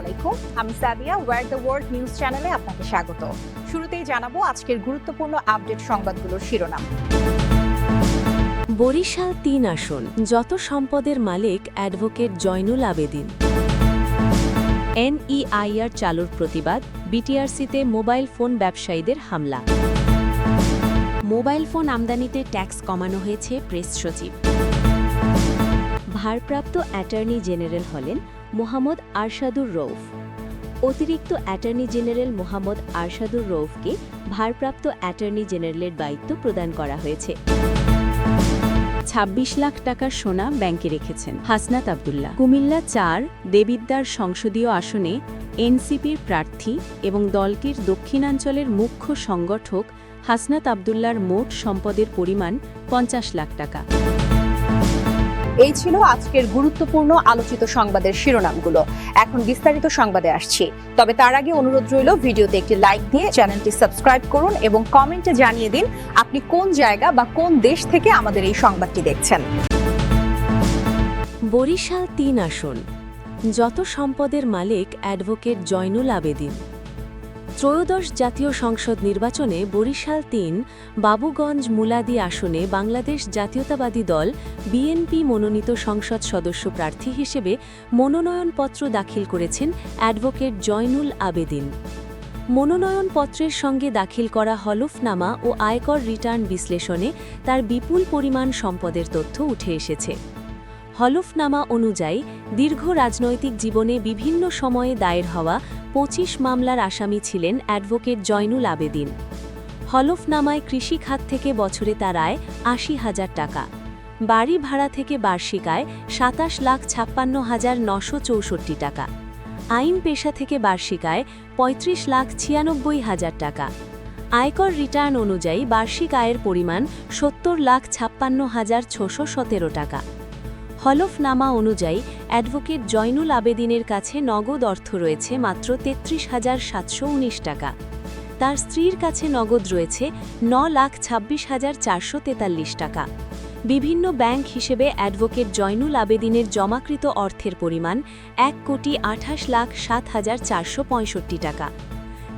আলাইকুম, আমি Sadia. War the world news চ্যানেলে আপনাকে স্বাগত। শুরুতেই জানাবো আজকের গুরুত্বপূর্ণ আপডেট সংবাদগুলোর শিরোনাম। বরিশাল ৩ আসন, যত সম্পদের মালিক অ্যাডভোকেট জয়নুল আবেদিন। এনইআইআর চালুর প্রতিবাদ, বিটিআরসিতে মোবাইল ফোন ব্যবসায়ীদের হামলা। মোবাইল ফোন আমদানিতে ট্যাক্স কমানো হয়েছে, প্রেস সচিব। ভারপ্রাপ্ত অ্যাটর্নি জেনারেল হলেন মোহাম্মদ আরশাদুর রউফ। অতিরিক্ত অ্যাটর্নি জেনারেল মোহাম্মদ আরশাদুর রউফকে ভারপ্রাপ্ত অ্যাটর্নি জেনারেলের দায়িত্ব প্রদান করা হয়েছে। ২৬ লাখ টাকার সোনা ব্যাংকে রেখেছেন হাসনাত আবদুল্লাহ। কুমিল্লা ৪ দেবিদ্বার সংসদীয় আসনে এনসিপির প্রার্থী এবং দলটির দক্ষিণাঞ্চলের মুখ্য সংগঠক হাসনাত আবদুল্লাহর মোট সম্পদের পরিমাণ ৫০ লাখ টাকা। এই ছিল আজকের গুরুত্বপূর্ণ আলোচিত সংবাদের শিরোনামগুলো। এখন বিস্তারিত সংবাদে আসছি, তবে তার আগে অনুরোধ রইল ভিডিওতে একটি লাইক দিয়ে চ্যানেলটি সাবস্ক্রাইব করুন এবং কমেন্টে জানিয়ে দিন আপনি কোন জায়গা বা কোন দেশ থেকে আমাদের এই সংবাদটি দেখছেন। বরিশাল ৩ আসন, যত সম্পদের মালিক অ্যাডভোকেট জয়নুল আবেদিন। ত্রয়োদশ জাতীয় সংসদ নির্বাচনে বরিশাল ৩ বাবুগঞ্জ মুলাদি আসনে বাংলাদেশ জাতীয়তাবাদী দল বিএনপি মনোনীত সংসদ সদস্য প্রার্থী হিসেবে মনোনয়নপত্র দাখিল করেছেন অ্যাডভোকেট জয়নুল আবেদিন। মনোনয়নপত্রের সঙ্গে দাখিল করা হলফনামা ও আয়কর রিটার্ন বিশ্লেষণে তার বিপুল পরিমাণ সম্পদের তথ্য উঠে এসেছে। হলফনামা অনুযায়ী দীর্ঘ রাজনৈতিক জীবনে বিভিন্ন সময়ে দায়ের হওয়া ২৫ মামলার আসামি ছিলেন অ্যাডভোকেট জয়নুল আবেদিন। হলফনামায় কৃষি খাত থেকে বছরে তার আয় ৮০,০০০ টাকা, বাড়ি ভাড়া থেকে বার্ষিক আয় ২৭,৫৬,৯৬৪ টাকা, আইন পেশা থেকে বার্ষিক আয় ৩৫,৯৬,০০০ টাকা। আয়কর রিটার্ন অনুযায়ী বার্ষিক আয়ের পরিমাণ ৭০,৫৬,৬১৭ টাকা। হলফনামা অনুযায়ী অ্যাডভোকেট জয়নুল আবেদিনের কাছে নগদ অর্থ রয়েছে মাত্র ৩৩,৭১৯ টাকা। তার স্ত্রীর কাছে নগদ রয়েছে ৯,২৬,৪৪৩ টাকা। বিভিন্ন ব্যাংক হিসেবে অ্যাডভোকেট জয়নুল আবেদিনের জমাকৃত অর্থের পরিমাণ ১,২৭,৭,৪৬৫ টাকা।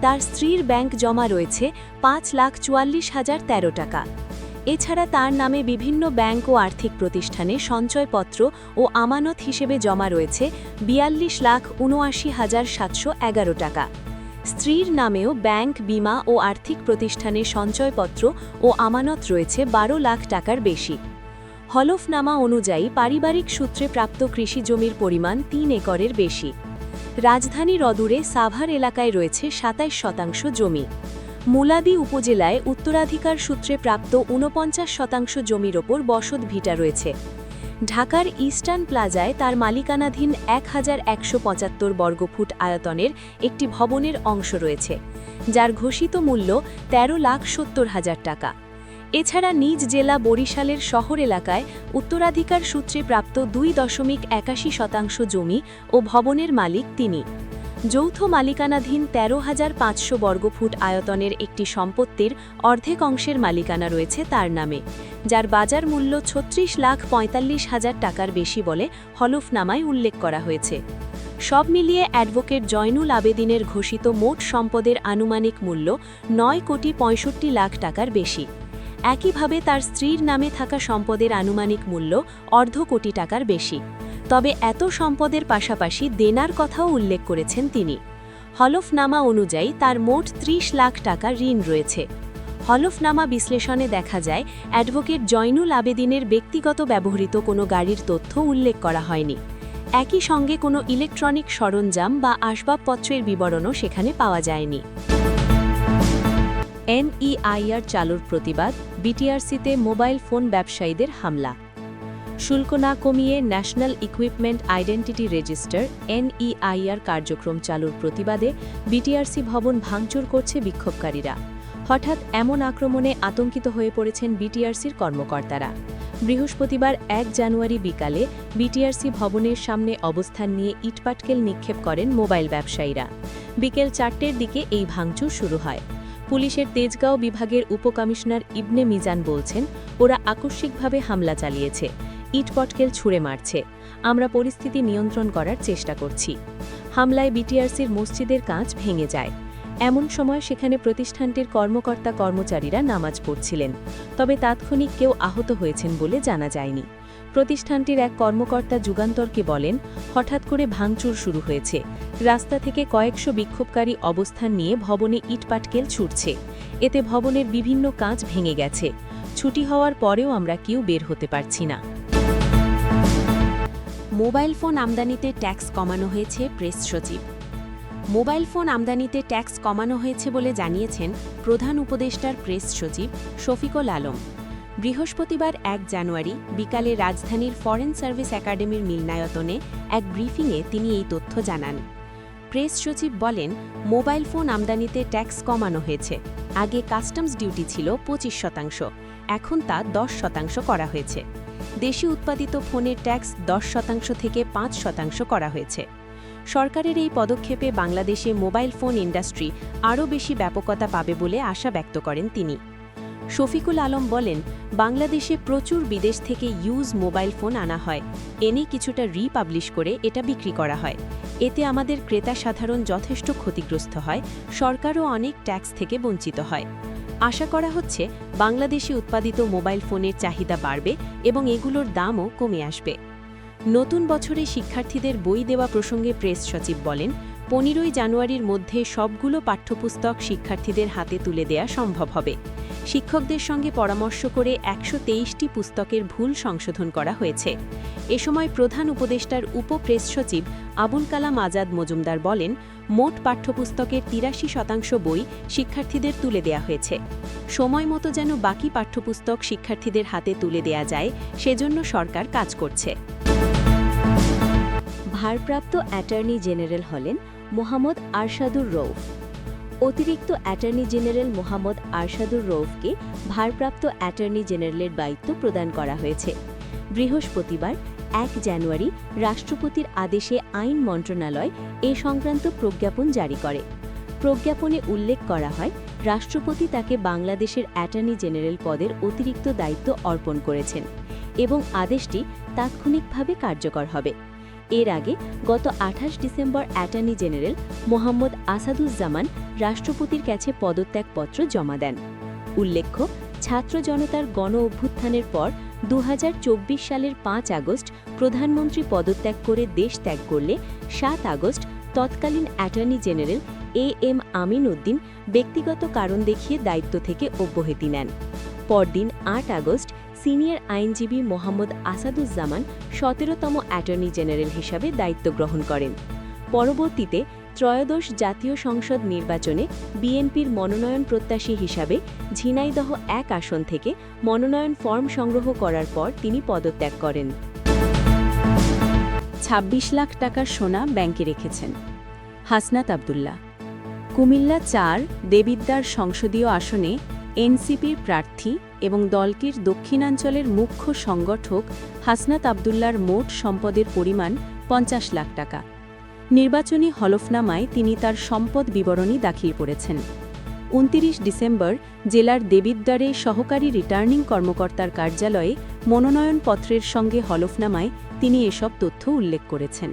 তার স্ত্রীর ব্যাংক জমা রয়েছে ৫,৪৪,০১৩ টাকা। এছাড়া তার নামে বিভিন্ন ব্যাংক ও আর্থিক প্রতিষ্ঠানে সঞ্চয়পত্র ও আমানত হিসেবে জমা রয়েছে ৪২,৭৯,৭১১ টাকা। স্ত্রীর নামেও ব্যাংক, বীমা ও আর্থিক প্রতিষ্ঠানে সঞ্চয়পত্র ও আমানত রয়েছে ১২ লাখ টাকার বেশি। হলফনামা অনুযায়ী পারিবারিক সূত্রে প্রাপ্ত কৃষি জমির পরিমাণ ৩ একরের বেশি। রাজধানীর অদূরে সাভার এলাকায় রয়েছে ২৭% জমি। মুলাদি উপজেলায় উত্তরাধিকার সূত্রে প্রাপ্ত ৪৯% জমির ওপর বসত ভিটা রয়েছে। ঢাকার ইস্টার্ন প্লাজায় তার মালিকানাধীন ১,১৭৫ বর্গফুট আয়তনের একটি ভবনের অংশ রয়েছে, যার ঘোষিত মূল্য ১৩,৭০,০০০ টাকা। এছাড়া নিজ জেলা বরিশালের শহর এলাকায় উত্তরাধিকার সূত্রে প্রাপ্ত ২.৮১% জমি ও ভবনের মালিক তিনি। যৌথ মালিকানাধীন ১৩,৫০০ বর্গফুট আয়তনের একটি সম্পত্তির অর্ধেক অংশের মালিকানা রয়েছে তার নামে, যার বাজার মূল্য ৩৬,৪৫,০০০ টাকার বেশি বলে হলফনামায় উল্লেখ করা হয়েছে। সব মিলিয়ে অ্যাডভোকেট জয়নুল আবেদিনের ঘোষিত মোট সম্পদের আনুমানিক মূল্য ৯,৬৫,০০,০০০ টাকার বেশি। একইভাবে তার স্ত্রীর নামে থাকা সম্পদের আনুমানিক মূল্য ১,২ কোটি টাকার বেশি। তবে এত সম্পদের পাশাপাশি দেনার কথাও উল্লেখ করেছেন তিনি। হলফনামা অনুযায়ী তার মোট ৩০ লাখ টাকা ঋণ রয়েছে। হলফনামা বিশ্লেষণে দেখা যায় অ্যাডভোকেট জয়নুল আবেদিনের ব্যক্তিগত ব্যবহৃত কোনো গাড়ির তথ্য উল্লেখ করা হয়নি। একই সঙ্গে কোনো ইলেকট্রনিক সরঞ্জাম বা আসবাবপত্রের বিবরণও সেখানে পাওয়া যায়নি। এনইআইআর চালুর প্রতিবাদ, বিটিআরসিতে মোবাইল ফোন ব্যবসায়ীদের হামলা। শুল্ক না কমিয়ে national equipment identity register NEIR কার্যক্রম চালুর প্রতিবাদে বিটিআরসি ভবন ভাঙচুর করছে বিক্ষোভকারীরা। হঠাৎ এমন আক্রমণে আতঙ্কিত হয়ে পড়েছেন বিটিআরসির কর্মকর্তারা। বৃহস্পতিবার ১ জানুয়ারি বিকালে বিটিআরসি ভবনের সামনে অবস্থান নিয়ে ইটপাটকেল নিক্ষেপ করেন মোবাইল ব্যবসায়ীরা। বিকেল ৪টের দিকে এই ভাঙচুর শুরু হয়। পুলিশের তেজগাঁও বিভাগের উপকমিশনার ইবনে মিজান বলছেন, ওরা আকস্মিকভাবে হামলা চালিয়েছে, ইটপটকেল ছুঁড়ে মারছে। আমরা পরিস্থিতি নিয়ন্ত্রণ করার চেষ্টা করছি। হামলায় বিটিআরসির মসজিদের কাঁচ ভেঙে যায়। এমন সময় সেখানে প্রতিষ্ঠানটির কর্মকর্তা-কর্মচারীরা নামাজ পড়ছিলেন, তবে তাৎক্ষণিক কেউ আহত হয়েছেন বলে জানা যায়নি। প্রতিষ্ঠানটির এক কর্মকর্তা যুগান্তরকে বলেন, হঠাৎ করে ভাঙচুর শুরু হয়েছে। রাস্তা থেকে কয়েকশো বিক্ষোভকারী অবস্থান নিয়ে ভবনে ইটপাটকেল ছুটছে। এতে ভবনের বিভিন্ন কাঁচ ভেঙে গেছে। ছুটি হওয়ার পরেও আমরা কেউ বের হতে পারছি না। মোবাইল ফোন আমদানিতে ট্যাক্স কমানো হয়েছে, প্রেস সচিব। মোবাইল ফোন আমদানিতে ট্যাক্স কমানো হয়েছে বলে জানিয়েছেন প্রধান উপদেষ্টার প্রেস সচিব শফিকুল আলম। বৃহস্পতিবার ১ জানুয়ারি বিকালে রাজধানীর ফরেন সার্ভিস একাডেমির মিলনায়তনে এক ব্রিফিংয়ে তিনি এই তথ্য জানান। প্রেস সচিব বলেন, মোবাইল ফোন আমদানিতে ট্যাক্স কমানো হয়েছে। আগে কাস্টমস ডিউটি ছিল ২৫%, এখন তা ১০% করা হয়েছে। দেশি উৎপাদিত ফোনের ট্যাক্স ১০% থেকে ৫% করা হয়েছে। সরকারের এই পদক্ষেপে বাংলাদেশে মোবাইল ফোন ইন্ডাস্ট্রি আরও বেশি ব্যাপকতা পাবে বলে আশা ব্যক্ত করেন তিনি। শফিকুল আলম বলেন, বাংলাদেশে প্রচুর বিদেশ থেকে ইউজ মোবাইল ফোন আনা হয়, এনে কিছুটা রিপাবলিশ করে এটা বিক্রি করা হয়। এতে আমাদের ক্রেতা সাধারণ যথেষ্ট ক্ষতিগ্রস্ত হয়, সরকারও অনেক ট্যাক্স থেকে বঞ্চিত হয়। আশা করা হচ্ছে বাংলাদেশে উৎপাদিত মোবাইল ফোনের চাহিদা বাড়বে এবং এগুলোর দামও কমে আসবে। নতুন বছরে শিক্ষার্থীদের বই দেওয়া প্রসঙ্গে প্রেস সচিব বলেন, ১৫ই জানুয়ারির মধ্যে সবগুলো পাঠ্যপুস্তক শিক্ষার্থীদের হাতে তুলে দেয়া সম্ভব হবে। শিক্ষকদের সঙ্গে পরামর্শ করে ১২৩টি পুস্তকের ভুল সংশোধন করা হয়েছে। এ সময় প্রধান উপদেষ্টার উপ-প্রেস সচিব আবুল কালাম আজাদ মজুমদার বলেন, মোট পাঠ্যপুস্তকের ৮৩% বই শিক্ষার্থীদের তুলে দেয়া হয়েছে। সময় মতো যেন বাকি পাঠ্যপুস্তক শিক্ষার্থীদের হাতে তুলে দেয়া যায়, সেজন্য সরকার কাজ করছে। ভারপ্রাপ্ত অ্যাটর্নি জেনারেল হলেন মোহাম্মদ আরশাদুর রউফ। অতিরিক্ত অ্যাটর্নি জেনারেল মোহাম্মদ আরশাদুর রউফকে ভারপ্রাপ্ত অ্যাটর্নি জেনারেলের দায়িত্ব প্রদান করা হয়েছে। বৃহস্পতিবার ১ জানুয়ারি রাষ্ট্রপতির আদেশে আইন মন্ত্রণালয় এ সংক্রান্ত প্রজ্ঞাপন জারি করে। প্রজ্ঞাপনে উল্লেখ করা হয়, রাষ্ট্রপতি তাকে বাংলাদেশের অ্যাটর্নি জেনারেল পদের অতিরিক্ত দায়িত্ব অর্পণ করেছেন এবং আদেশটি তাৎক্ষণিকভাবে কার্যকর হবে। এর আগে গত ২৮ December attorney general Mohammad Asaduzzaman রাষ্ট্রপতির কাছে পদত্যাগপত্র জমা দেন। উল্লেখ্য, ছাত্র জনতার গণ অভ্যুত্থানের পর ২০২৪ সালের ৫ আগস্ট প্রধানমন্ত্রী পদত্যাগ করে দেশ ত্যাগ করলে ৭ আগস্ট তৎকালীন attorney general am Amin Uddin ব্যক্তিগত কারণ দেখিয়ে দায়িত্ব থেকে অব্যাহতি নেন। পরদিন ৮ আগস্ট সিনিয়র আইনজীবী মোহাম্মদ আসাদুজ্জামান ১৭তম অ্যাটর্নি জেনারেল হিসাবে দায়িত্ব গ্রহণ করেন। পরবর্তীতে ত্রয়োদশ জাতীয় সংসদ নির্বাচনে বিএনপির মনোনয়ন প্রত্যাশী হিসাবে ঝিনাইদহ ১ আসন থেকে মনোনয়ন ফর্ম সংগ্রহ করার পর তিনি পদত্যাগ করেন। ২৬ লাখ টাকার সোনা ব্যাংকে রেখেছেন হাসনাত আব্দুল্লাহ। কুমিল্লা ৪ দেবিদ্বার সংসদীয় আসনে এনসিপির প্রার্থী এবং দলটির দক্ষিণাঞ্চলের মুখ্য সংগঠক হাসনাত আব্দুল্লার মোট সম্পদের পরিমাণ ৫০ লাখ টাকা। নির্বাচনী হলফনামায় তিনি তার সম্পদ বিবরণী দাখিল করেছেন। ২৯ ডিসেম্বর জেলার দেবিদ্বারে সহকারী রিটার্নিং কর্মকর্তার কার্যালয়ে মনোনয়নপত্রের সঙ্গে হলফনামায় তিনি এসব তথ্য উল্লেখ করেছেন।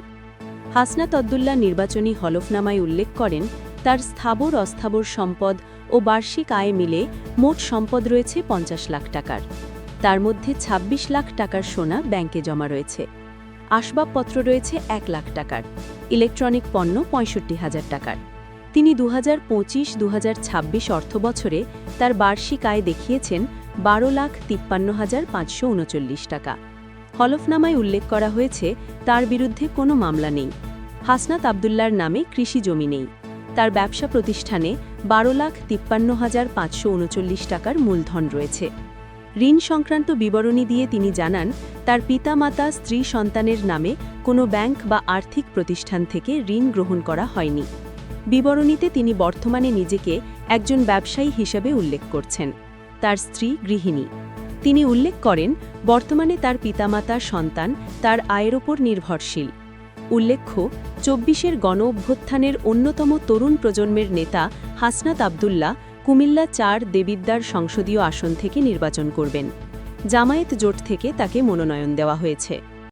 হাসনাত আব্দুল্লাহ নির্বাচনী হলফনামায় উল্লেখ করেন, তার স্থাবর অস্থাবর সম্পদ ও বার্ষিক আয় মিলে মোট সম্পদ রয়েছে ৫০ লাখ টাকার। তার মধ্যে ২৬ লাখ টাকার সোনা ব্যাংকে জমা রয়েছে। আসবাবপত্র রয়েছে ১ লাখ টাকার, ইলেকট্রনিক পণ্য ৬৫,০০০ টাকার। তিনি ২০২৫-২০২৬ অর্থবছরে তার বার্ষিক আয় দেখিয়েছেন ১২,৫৩,৫৩৯ টাকা। হলফনামায় উল্লেখ করা হয়েছে, তার বিরুদ্ধে কোনো মামলা নেই। হাসনাত আব্দুল্লার নামে কৃষি জমি নেই। তার ব্যবসা প্রতিষ্ঠানে ১২,৫৩,৫৩৯ টাকার মূলধন রয়েছে। ঋণ সংক্রান্ত বিবরণী দিয়ে তিনি জানান, তার পিতামাতা স্ত্রী সন্তানের নামে কোনো ব্যাংক বা আর্থিক প্রতিষ্ঠান থেকে ঋণ গ্রহণ করা হয়নি। বিবরণীতে তিনি বর্তমানে নিজেকে একজন ব্যবসায়ী হিসেবে উল্লেখ করছেন। তার স্ত্রী গৃহিণী। তিনি উল্লেখ করেন, বর্তমানে তার পিতামাতা সন্তান তার আয়ের ওপর নির্ভরশীল। উল্লেখ্য, ২৪-এর গণ অভ্যুত্থানের অন্যতম তরুণ প্রজন্মের নেতা হাসনাত আব্দুল্লাহ কুমিল্লা ৪ দেবিদ্বার সংসদীয় আসন থেকে নির্বাচন করবেন। জামায়াত জোট থেকে তাকে মনোনয়ন দেওয়া হয়েছে।